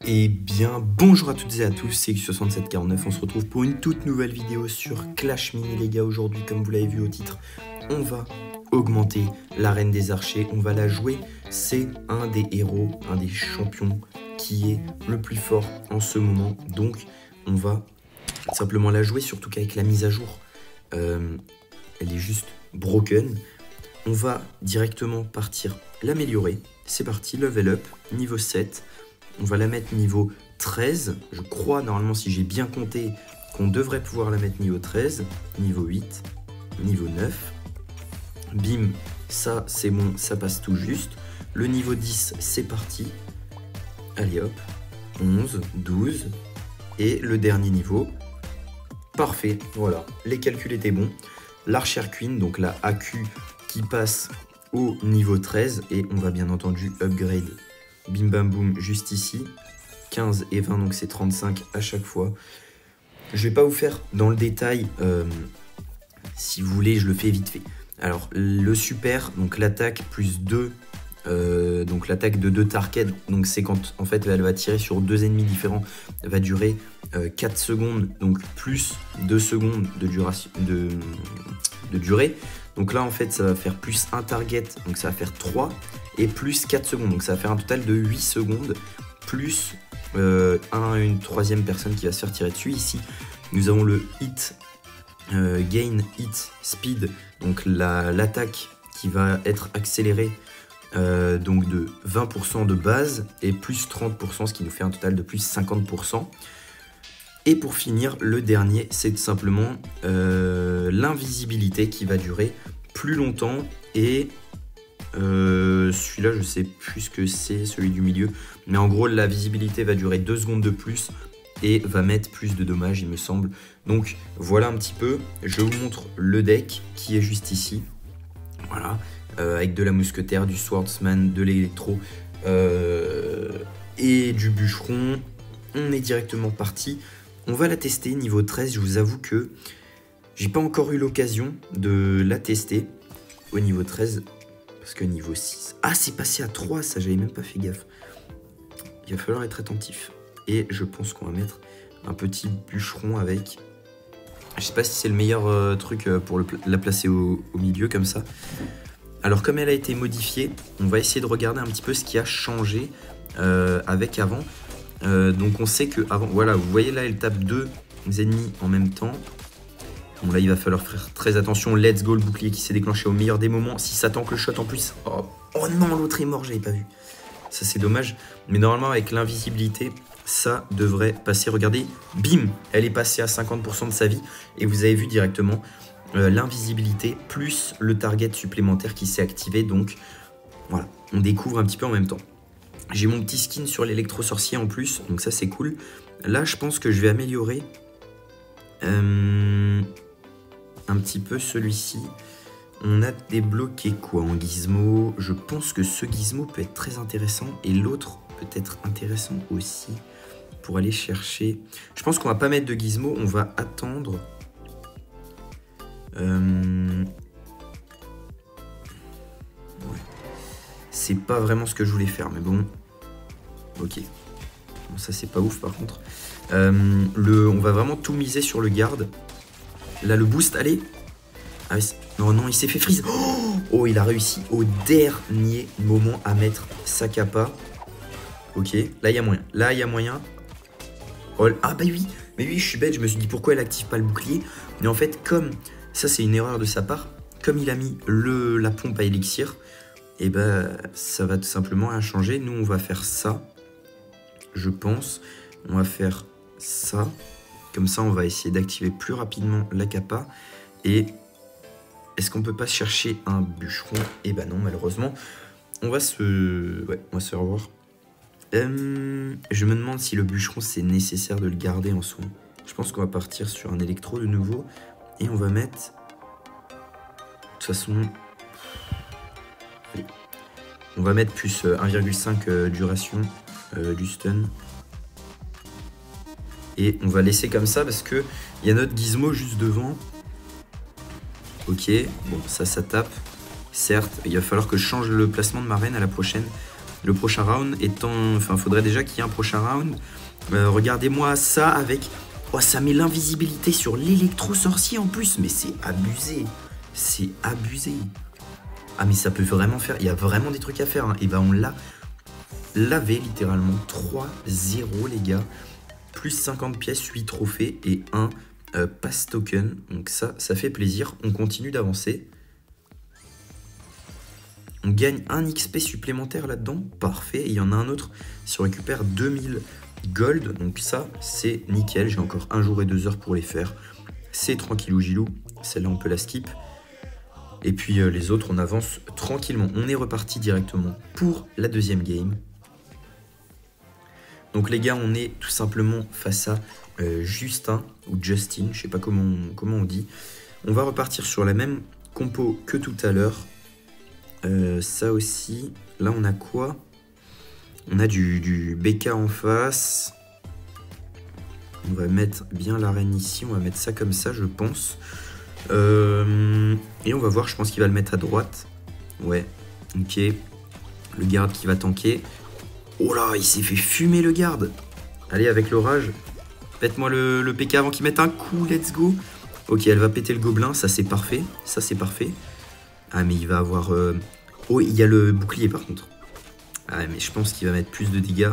Eh bien, bonjour à toutes et à tous, c'est X6749, on se retrouve pour une toute nouvelle vidéo sur Clash Mini les gars. Aujourd'hui, comme vous l'avez vu au titre, on va augmenter la Reine des Archers, on va la jouer. C'est un des héros, un des champions qui est le plus fort en ce moment. Donc, on va simplement la jouer, surtout qu'avec la mise à jour, elle est juste broken. On va directement partir l'améliorer. C'est parti, level up, niveau 7. On va la mettre niveau 13. Je crois, normalement, si j'ai bien compté, qu'on devrait pouvoir la mettre niveau 13. Niveau 8. Niveau 9. Bim, ça, c'est bon, ça passe tout juste. Le niveau 10, c'est parti. Allez, hop. 11, 12. Et le dernier niveau. Parfait, voilà. Les calculs étaient bons. L'Archer Queen, donc la AQ qui passe au niveau 13. Et on va bien entendu upgrade. Bim bam boum, juste ici, 15 et 20, donc c'est 35 à chaque fois. Je vais pas vous faire dans le détail, si vous voulez, je le fais vite fait. Alors, le super, donc l'attaque plus 2, donc l'attaque de 2 targets, donc c'est quand en fait elle va tirer sur 2 ennemis différents, elle va durer 4 secondes, donc plus 2 secondes de durée. Donc là en fait ça va faire plus 1 target, donc ça va faire 3 et plus 4 secondes, donc ça va faire un total de 8 secondes, plus une troisième personne qui va se faire tirer dessus. Ici nous avons le hit, gain hit speed, donc l'attaque qui va être accélérée donc de 20% de base et plus 30%, ce qui nous fait un total de plus 50%. Et pour finir, le dernier, c'est tout simplement l'invisibilité qui va durer plus longtemps. Et celui-là, je sais plus ce que c'est, celui du milieu. Mais en gros, la visibilité va durer 2 secondes de plus et va mettre plus de dommages, il me semble. Donc voilà un petit peu. Je vous montre le deck qui est juste ici. Voilà, avec de la mousquetaire, du swordsman, de l'électro et du bûcheron. On est directement parti. On va la tester niveau 13, je vous avoue que j'ai pas encore eu l'occasion de la tester au niveau 13, parce que niveau 6... Ah, c'est passé à 3, ça, j'avais même pas fait gaffe. Il va falloir être attentif. Et je pense qu'on va mettre un petit bûcheron avec. Je sais pas si c'est le meilleur truc pour la placer au milieu, comme ça. Alors, comme elle a été modifiée, on va essayer de regarder un petit peu ce qui a changé avec avant. Donc on sait que avant, voilà, vous voyez là, elle tape 2 ennemis en même temps. Bon là il va falloir faire très attention. Let's go, le bouclier qui s'est déclenché au meilleur des moments. Si ça tank le shot en plus, oh non, l'autre est mort, j'avais pas vu. Ça c'est dommage, mais normalement avec l'invisibilité ça devrait passer. Regardez, bim, elle est passée à 50% de sa vie. Et vous avez vu directement l'invisibilité plus le target supplémentaire qui s'est activé. Donc voilà, on découvre un petit peu en même temps. J'ai mon petit skin sur l'électro-sorcier en plus, donc ça c'est cool. Là, je pense que je vais améliorer un petit peu celui-ci. On a débloqué quoi en gizmo? Je pense que ce gizmo peut être très intéressant et l'autre peut être intéressant aussi pour aller chercher. Je pense qu'on va pas mettre de gizmo, on va attendre. C'est pas vraiment ce que je voulais faire, mais bon. Ok. Bon, ça, c'est pas ouf, par contre. On va vraiment tout miser sur le garde. Là, le boost, allez. Ah, non, il s'est fait freeze. Oh, il a réussi au dernier moment à mettre sa capa. Ok, là, il y a moyen. Là, il y a moyen. Oh, ah, bah oui. Mais oui, je suis bête. Je me suis dit, pourquoi elle active pas le bouclier? Mais en fait, comme... Ça, c'est une erreur de sa part. Comme il a mis la pompe à élixir, et ben ça va tout simplement rien changer. Nous on va faire ça, je pense. On va faire ça. Comme ça on va essayer d'activer plus rapidement la capa. Et est-ce qu'on peut pas chercher un bûcheron? Et ben non, malheureusement. On va se revoir. Je me demande si le bûcheron c'est nécessaire de le garder en soin. Je pense qu'on va partir sur un électro de nouveau. Et on va mettre... De toute façon... Allez. On va mettre plus 1,5 duration du stun. Et on va laisser comme ça parce que il y a notre gizmo juste devant. Ok, bon ça tape. Certes, il va falloir que je change le placement de ma reine à la prochaine. Le prochain round étant... Enfin, faudrait déjà qu'il y ait un prochain round. Regardez-moi ça avec... Oh, ça met l'invisibilité sur l'électro-sorcier en plus. Mais c'est abusé. C'est abusé. Ah, mais ça peut vraiment faire... Il y a vraiment des trucs à faire. Hein. Et ben, on l'a lavé littéralement. 3-0, les gars. Plus 50 pièces, 8 trophées et 1 pass token. Donc ça fait plaisir. On continue d'avancer. On gagne un XP supplémentaire là-dedans. Parfait. Et il y en a un autre si on récupère 2000 gold. Donc ça, c'est nickel. J'ai encore 1 jour et 2 heures pour les faire. C'est tranquillou gilou. Celle-là, on peut la skip. Et puis les autres, on avance tranquillement. On est reparti directement pour la deuxième game. Donc les gars, on est tout simplement face à Justin ou Justin. Je sais pas comment on dit. On va repartir sur la même compo que tout à l'heure. Ça aussi, là on a quoi? On a du BK en face. On va mettre bien l'arène ici, on va mettre ça comme ça je pense. Et on va voir, je pense qu'il va le mettre à droite. Ouais, ok. Le garde qui va tanker. Oh là, il s'est fait fumer le garde. Allez, avec l'orage. Pète-moi le PK avant qu'il mette un coup, let's go. Ok, elle va péter le gobelin, ça c'est parfait. Ça c'est parfait. Ah mais il va avoir... Oh, il y a le bouclier par contre. Ah mais je pense qu'il va mettre plus de dégâts.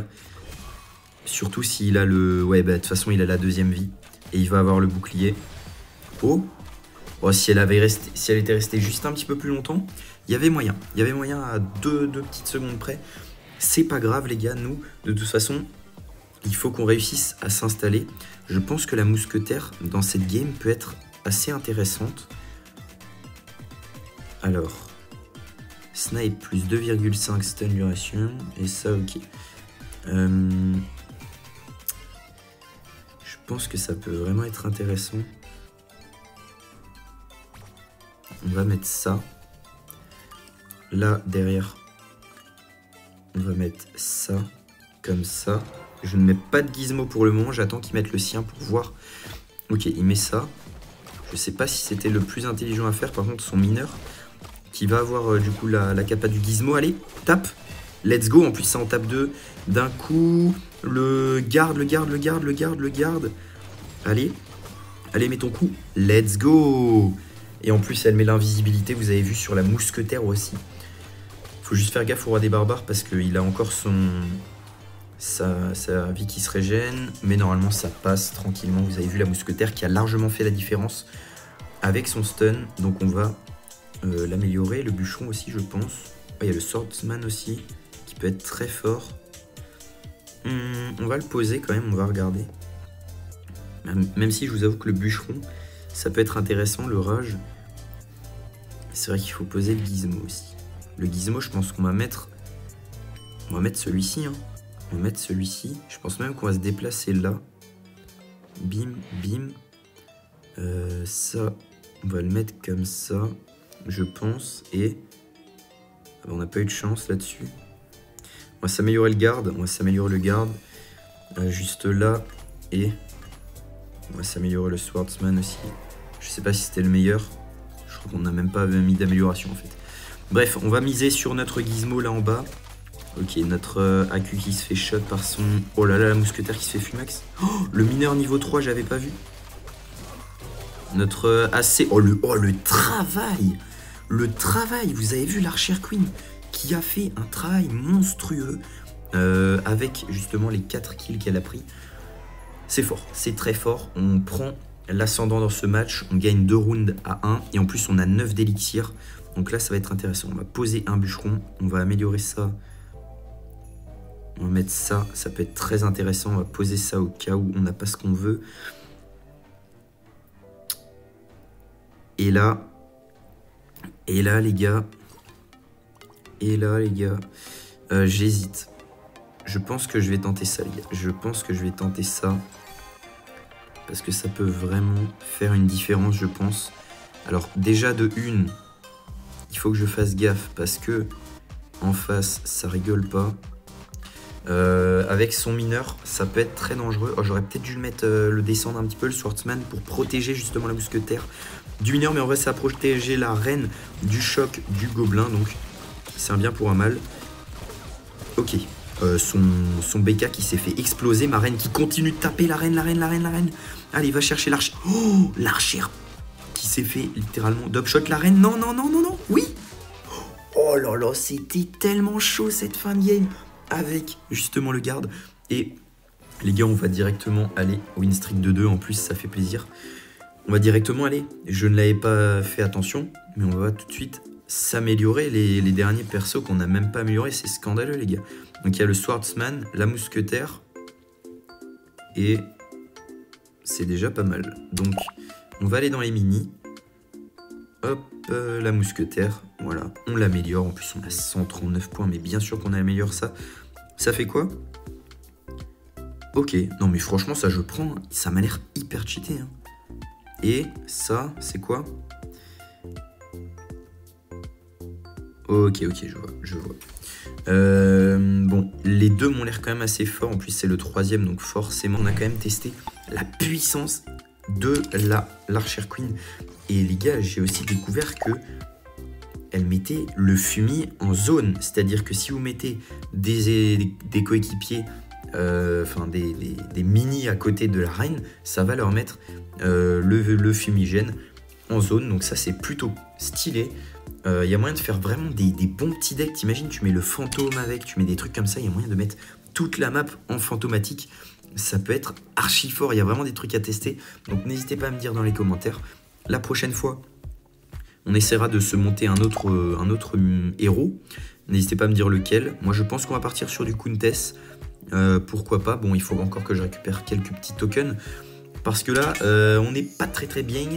Surtout s'il a le... Ouais, bah de toute façon il a la deuxième vie. Et il va avoir le bouclier. Oh, oh si elle était restée juste un petit peu plus longtemps, il y avait moyen. Il y avait moyen à deux petites secondes près. C'est pas grave les gars, nous, de toute façon, il faut qu'on réussisse à s'installer. Je pense que la mousquetaire dans cette game peut être assez intéressante. Alors, snipe plus 2,5 stun duration, et ça ok. Je pense que ça peut vraiment être intéressant. On va mettre ça. Là, derrière, on va mettre ça, comme ça. Je ne mets pas de gizmo pour le moment, j'attends qu'il mette le sien pour voir. Ok, il met ça. Je sais pas si c'était le plus intelligent à faire, par contre son mineur, qui va avoir du coup la capa du gizmo. Allez, tape. Let's go, en plus ça en tape 2. D'un coup, le garde. Allez, allez, mets ton coup. Let's go. Et en plus, elle met l'invisibilité, vous avez vu, sur la mousquetaire aussi. Faut juste faire gaffe au roi des barbares parce qu'il a encore sa vie qui se régène. Mais normalement, ça passe tranquillement. Vous avez vu la mousquetaire qui a largement fait la différence avec son stun. Donc on va l'améliorer. Le bûcheron aussi, je pense. Il y a le swordsman aussi qui peut être très fort. On va le poser quand même, on va regarder. Même si je vous avoue que le bûcheron, ça peut être intéressant, le rage. C'est vrai qu'il faut poser le gizmo aussi. Le gizmo, je pense qu'on va mettre... On va mettre celui-ci. Hein. On va mettre celui-ci. Je pense même qu'on va se déplacer là. Bim, bim. Ça, on va le mettre comme ça, je pense. Et... on n'a pas eu de chance là-dessus. On va s'améliorer le garde. On va s'améliorer le garde. Juste là. Et... on va s'améliorer le swordsman aussi. Je sais pas si c'était le meilleur. Je crois qu'on n'a même pas mis d'amélioration en fait. Bref, on va miser sur notre gizmo là en bas. Ok, notre AQ qui se fait shot par son... Oh là là, la mousquetaire qui se fait fumax. Oh, le mineur niveau 3, j'avais pas vu. Notre AC... Oh le travail. Le travail, vous avez vu l'archer queen qui a fait un travail monstrueux avec justement les 4 kills qu'elle a pris. C'est fort, c'est très fort. On prend l'ascendant dans ce match. On gagne 2 rounds à 1. Et en plus, on a 9 d'élixir. Donc là, ça va être intéressant. On va poser un bûcheron. On va améliorer ça. On va mettre ça. Ça peut être très intéressant. On va poser ça au cas où on n'a pas ce qu'on veut. Et là, les gars. J'hésite. Je pense que je vais tenter ça, les gars. Je pense que je vais tenter ça. Parce que ça peut vraiment faire une différence, je pense. Alors, déjà de une, il faut que je fasse gaffe. Parce que en face, ça rigole pas. Avec son mineur, ça peut être très dangereux. Oh, j'aurais peut-être dû le descendre un petit peu, le swordsman, pour protéger justement la mousquetaire du mineur. Mais en vrai, ça va protéger la reine du choc du gobelin. Donc, c'est un bien pour un mal. Ok. Son BK qui s'est fait exploser. Ma reine qui continue de taper. La reine. Allez, va chercher l'archer. Oh, l'archer qui s'est fait littéralement dubshot la reine. Non. Oui. Oh là là, c'était tellement chaud cette fin de game. Avec justement le garde. Et les gars, on va directement aller win streak de 2. En plus, ça fait plaisir. On va directement aller. Je ne l'avais pas fait attention. Mais on va tout de suite s'améliorer. Les derniers persos qu'on n'a même pas améliorés, c'est scandaleux les gars. Donc il y a le Swordsman, la mousquetaire. Et c'est déjà pas mal. Donc on va aller dans les mini. Hop, la mousquetaire. Voilà, on l'améliore. En plus on a 139 points. Mais bien sûr qu'on améliore ça. Ça fait quoi? Ok, non mais franchement ça je prends. Ça m'a l'air hyper cheaté. Hein. Et ça, c'est quoi? Ok, je vois. Bon, les deux m'ont l'air quand même assez forts. En plus, c'est le troisième, donc forcément, on a quand même testé la puissance de l'Archer Queen. Et les gars, j'ai aussi découvert que elle mettait le fumier en zone. C'est-à-dire que si vous mettez des coéquipiers, enfin des mini à côté de la reine, ça va leur mettre le fumigène en zone. Donc ça, c'est plutôt stylé. Il y a moyen de faire vraiment des bons petits decks. T'imagines, tu mets le fantôme avec, tu mets des trucs comme ça. Il y a moyen de mettre toute la map en fantomatique. Ça peut être archi fort. Il y a vraiment des trucs à tester. Donc n'hésitez pas à me dire dans les commentaires. La prochaine fois, on essaiera de se monter un autre héros. N'hésitez pas à me dire lequel. Moi, je pense qu'on va partir sur du Countess. Pourquoi pas. Bon, il faut encore que je récupère quelques petits tokens. Parce que là, on n'est pas très bien.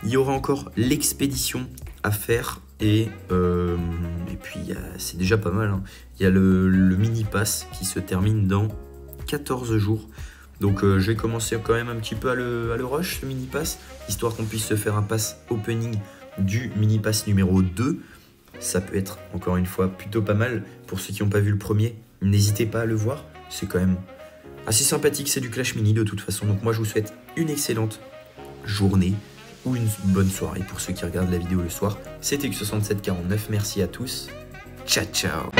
Il y aura encore l'expédition à faire. Et puis c'est déjà pas mal. Hein. Il y a le mini pass qui se termine dans 14 jours. Donc je vais commencer quand même un petit peu à le rush, ce mini pass, histoire qu'on puisse se faire un pass opening du mini pass numéro 2. Ça peut être encore une fois plutôt pas mal. Pour ceux qui n'ont pas vu le premier, n'hésitez pas à le voir. C'est quand même assez sympathique, c'est du Clash Mini de toute façon. Donc moi je vous souhaite une excellente journée ou une bonne soirée pour ceux qui regardent la vidéo le soir. C'était X6749, merci à tous. Ciao ciao.